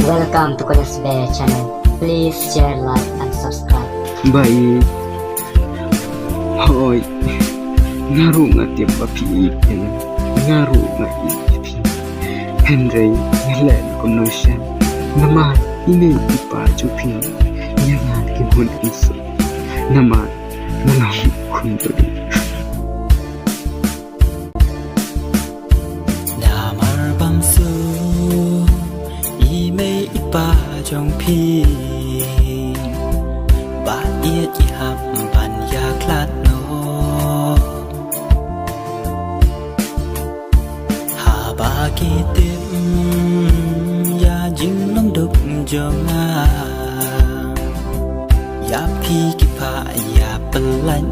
Welcome to Kudas Bear channel. Please share, like, and subscribe. Baik. Hoy. Ngaru nga tiap api ikan. Ngaru nga ipi. Henry ngelen konosyan. Naman ini ipa jupin. Yangan kibun isu. Naman malam kunturi. Namar bangsu imei ipa jong pi. Ba iet iham ban ya klat no. Ha ba ki tim ya jing long duk jong a. Ya pi ki pa ya pelan